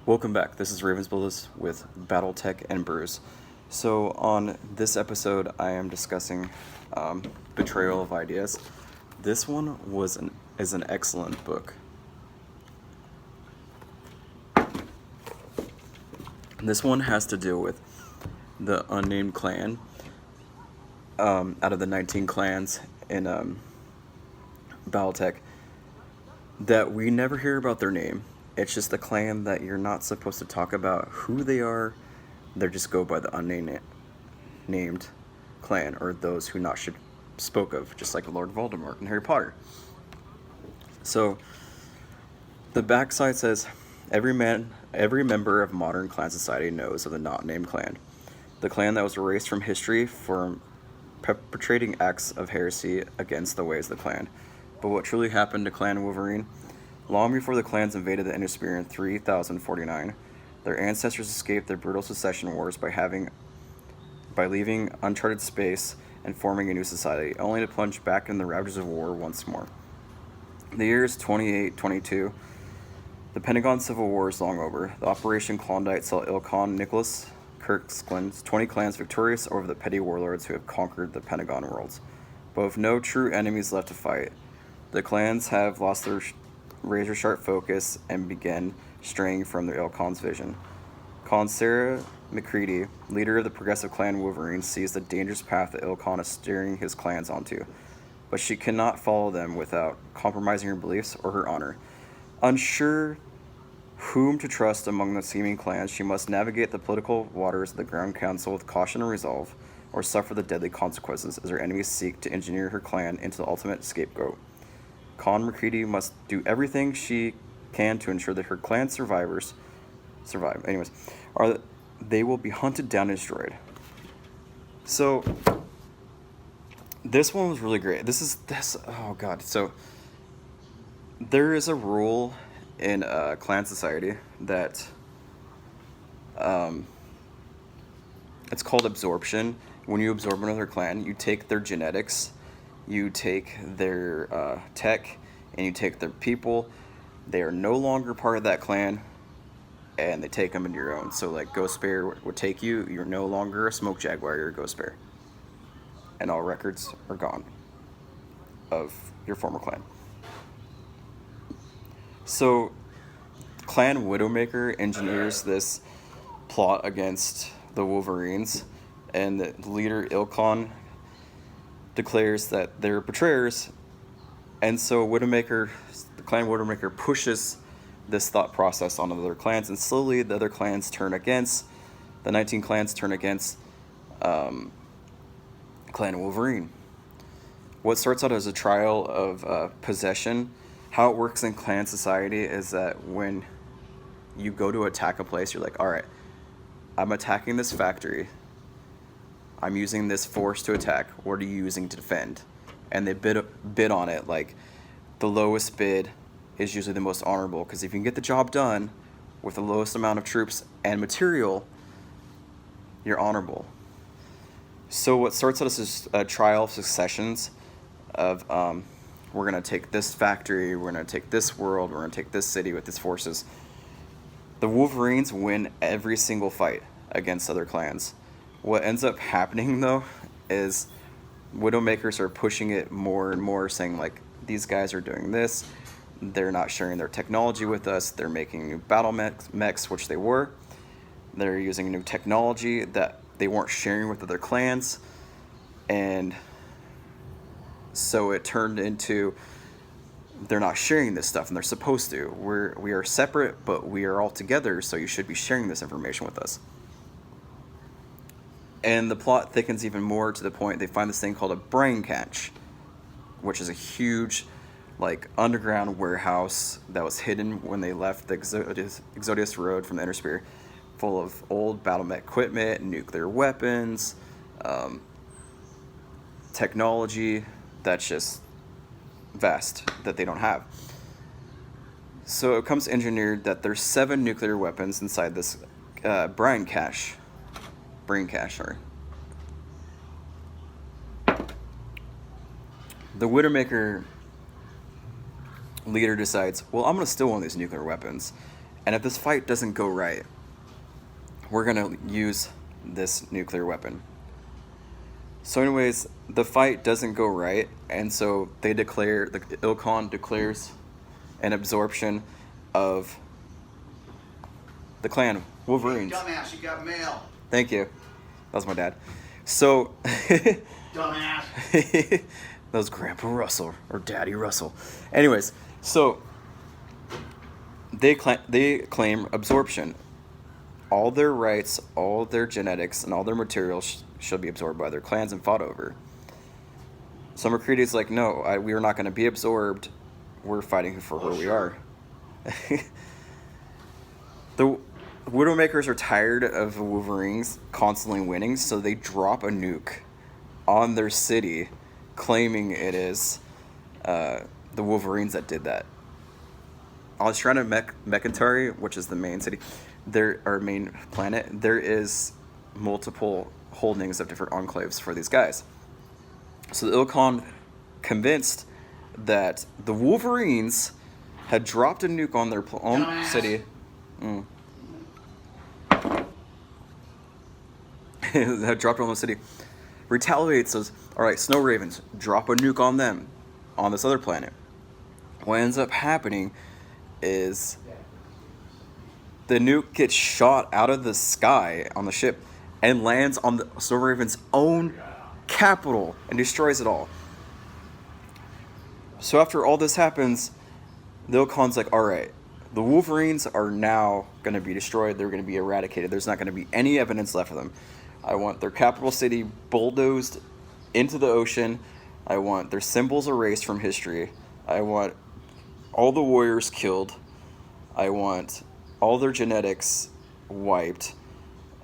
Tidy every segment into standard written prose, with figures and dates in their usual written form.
Welcome back. This is Ravensbillis with BattleTech and Brews. So on this episode, I am discussing Betrayal of Ideas. This one is an excellent book. This one has to do with the unnamed clan out of the 19 clans in BattleTech that we never hear about their name. It's just a clan that you're not supposed to talk about who they are. They just go by the unnamed clan, or those who not should spoke of, just like Lord Voldemort in Harry Potter. So the backside says, every member of modern clan society knows of the not named clan, the clan that was erased from history for perpetrating acts of heresy against the ways of the clan. But what truly happened to Clan Wolverine? Long before the clans invaded the Innisphere in 3049, their ancestors escaped their brutal succession wars by leaving uncharted space and forming a new society, only to plunge back in the ravages of war once more. The year is 2822. The Pentagon Civil War is long over. The Operation Klondike saw Ilkhan Nicholas Kirkland's 20 clans victorious over the petty warlords who have conquered the Pentagon worlds, but with no true enemies left to fight. The clans have lost their razor-sharp focus and began straying from their Ilkhan's vision. Sarah McCready, leader of the progressive clan Wolverine, sees the dangerous path that Ilkhan is steering his clans onto, but she cannot follow them without compromising her beliefs or her honor. Unsure whom to trust among the seeming clans, she must navigate the political waters of the Ground Council with caution and resolve, or suffer the deadly consequences as her enemies seek to engineer her clan into the ultimate scapegoat. McCready must do everything she can to ensure that her clan survive. They will be hunted down and destroyed. So this one was really great. Oh god. So there is a rule in clan society that it's called absorption. When you absorb another clan, you take their genetics, you take their tech, and you take their people. They are no longer part of that clan, and they take them into your own. So like Ghost Bear would take you, you're no longer a Smoke Jaguar, you're a Ghost Bear. And all records are gone of your former clan. So Clan Widowmaker engineers this plot against the Wolverines, and the leader Ilkhan declares that they're betrayers, and so the clan Widowmaker pushes this thought process on other clans, and slowly the other clans turn against, the 19 clans turn against Clan Wolverine. What starts out as a trial of possession, how it works in clan society is that when you go to attack a place, you're like, all right, I'm attacking this factory, I'm using this force to attack, what are you using to defend? And they bid on it, like the lowest bid is usually the most honorable, because if you can get the job done with the lowest amount of troops and material, you're honorable. So what starts out as a trial of successions of we're going to take this factory, we're going to take this world, we're going to take this city with these forces. The Wolverines win every single fight against other clans. What ends up happening, though, is Widowmakers are pushing it more and more, saying, like, these guys are doing this, they're not sharing their technology with us, they're making new battle mechs, which they were. They're using new technology that they weren't sharing with other clans, and so it turned into they're not sharing this stuff, and they're supposed to. We are separate, but we are all together, so you should be sharing this information with us. And the plot thickens even more to the point they find this thing called a brain cache, which is a huge, like, underground warehouse that was hidden when they left the Exodius Road from the Innisphere, full of old battle mech equipment, nuclear weapons, technology that's just vast that they don't have. So it comes engineered that there's 7 nuclear weapons inside this brain cache. The Widowmaker leader decides, well, I'm going to steal one of these nuclear weapons, And if this fight doesn't go right, we're gonna use this nuclear weapon. So anyways, the fight doesn't go right, and so the Ilkhan declares an absorption of the clan Wolverines. Hey, dumbass, you got mail. Thank you. That was my dad. So Dumbass. that was Grandpa Russell or Daddy Russell. Anyways, so they claim absorption. All their rights, all their genetics, and all their materials shall be absorbed by their clans and fought over. So McCready's like, no, we are not going to be absorbed. We're fighting for who we are. The Widowmakers are tired of the Wolverines constantly winning, so they drop a nuke on their city, claiming it is the Wolverines that did that. On Mechantari, which is the main city, our main planet, there is multiple holdings of different enclaves for these guys. So the Ilkhan, convinced that the Wolverines had dropped a nuke on their own city. Had dropped on the city. Retaliates, says, all right, Snow Ravens, drop a nuke on them, on this other planet. What ends up happening is the nuke gets shot out of the sky on the ship and lands on the Snow Raven's own capital and destroys it all. So after all this happens, the Ilkhan's like, all right, the Wolverines are now going to be destroyed. They're going to be eradicated. There's not going to be any evidence left of them. I want their capital city bulldozed into the ocean. I want their symbols erased from history. I want all the warriors killed. I want all their genetics wiped.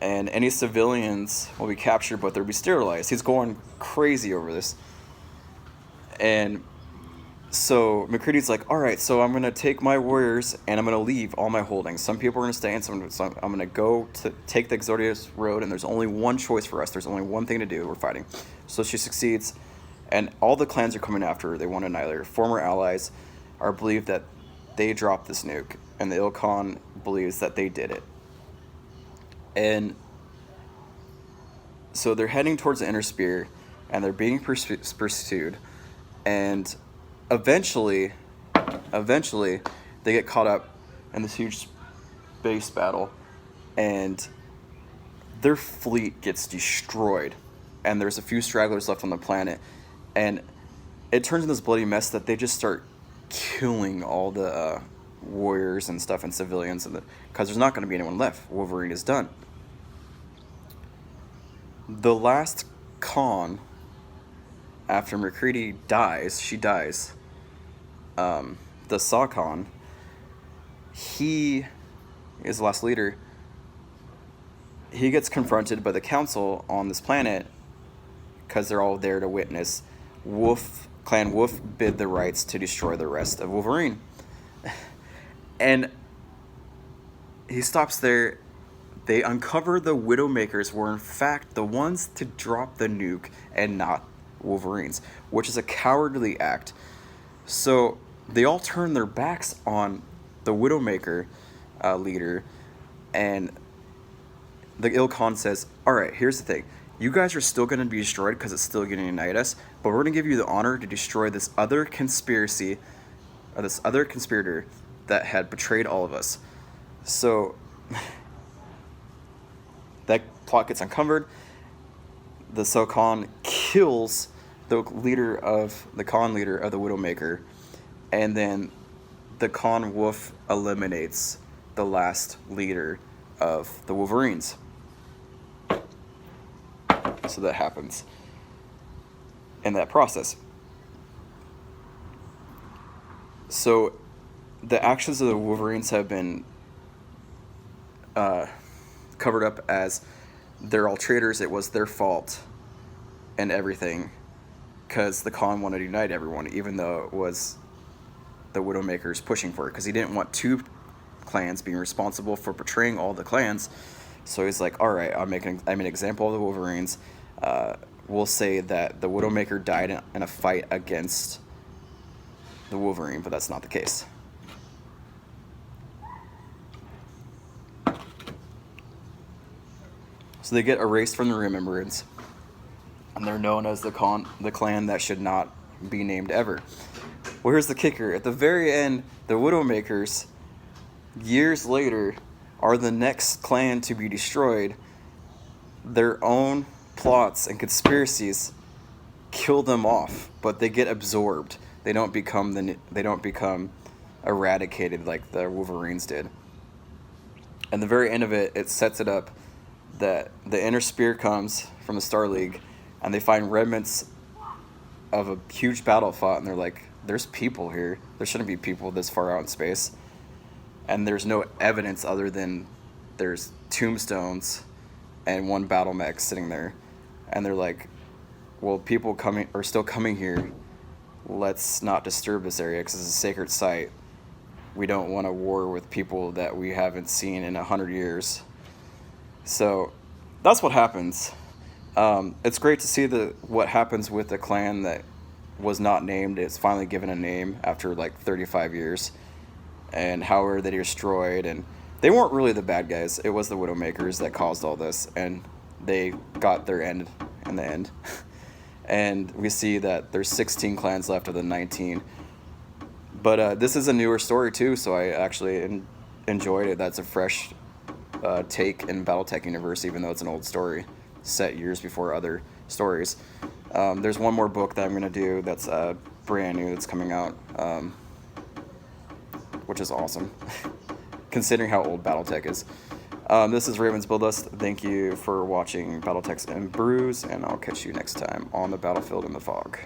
And any civilians will be captured, but they'll be sterilized. He's going crazy over this. And so McCready's like, all right, so I'm going to take my warriors and I'm going to leave all my holdings. Some people are going to stay and I'm going to go to take the Exodius road, and there's only one choice for us. There's only one thing to do. We're fighting. So she succeeds, and all the clans are coming after her. They want to annihilate her. Former allies are believed that they dropped this nuke, and the Ilkhan believes that they did it. And so they're heading towards the Inner Sphere, and they're being pursued, and eventually they get caught up in this huge space battle, and their fleet gets destroyed, and there's a few stragglers left on the planet, and it turns into this bloody mess that they just start killing all the warriors and stuff and civilians, because there's not going to be anyone left. Wolverine is done. The last Khan, after McCready dies, the Saw Khan, he is the last leader. He gets confronted by the council on this planet because they're all there to witness Clan Wolf bid the rights to destroy the rest of Wolverine. And he stops there. They uncover the Widowmakers were in fact the ones to drop the nuke and not Wolverines, which is a cowardly act. So they all turn their backs on the Widowmaker leader, and the Ilkhan says, all right, here's the thing. You guys are still going to be destroyed because it's still going to unite us, but we're going to give you the honor to destroy this other conspiracy, or this other conspirator that had betrayed all of us. So that plot gets uncovered. The Khan kills the Khan leader of the Widowmaker, and then the Khan Wolf eliminates the last leader of the Wolverines. So that happens in that process. So the actions of the Wolverines have been covered up as they're all traitors. It was their fault and everything, because the Khan wanted to unite everyone, even though it was the Widowmakers pushing for it, because he didn't want two clans being responsible for betraying all the clans. So he's like, all right, I'm an example of the Wolverines. We'll say that the Widowmaker died in a fight against the Wolverine, but that's not the case. So they get erased from the remembrance, and they're known as the clan that should not be named ever. Well, here's the kicker. At the very end, the Widowmakers, years later, are the next clan to be destroyed. Their own plots and conspiracies kill them off, but they get absorbed. They don't become eradicated like the Wolverines did. And the very end of it, it sets it up that the Inner Spear comes from the Star League, and they find remnants of a huge battle fought, and they're like, there's people here. There shouldn't be people this far out in space. And there's no evidence other than there's tombstones and one battle mech sitting there. And they're like, well, people are still coming here. Let's not disturb this area because it's a sacred site. We don't want a war with people that we haven't seen in 100 years. So that's what happens. It's great to see what happens with a clan that was not named. It's finally given a name after like 35 years, and how are they destroyed. And they weren't really the bad guys. It was the Widowmakers that caused all this, and they got their end in the end. And we see that there's 16 clans left of the 19. But this is a newer story too, so I actually enjoyed it. That's a fresh take in BattleTech universe, even though it's an old story set years before other stories. There's one more book that I'm going to do that's brand new that's coming out, which is awesome, considering how old BattleTech is. This is Raven's Build List. Thank you for watching BattleTechs and Brews, and I'll catch you next time on the battlefield in the fog.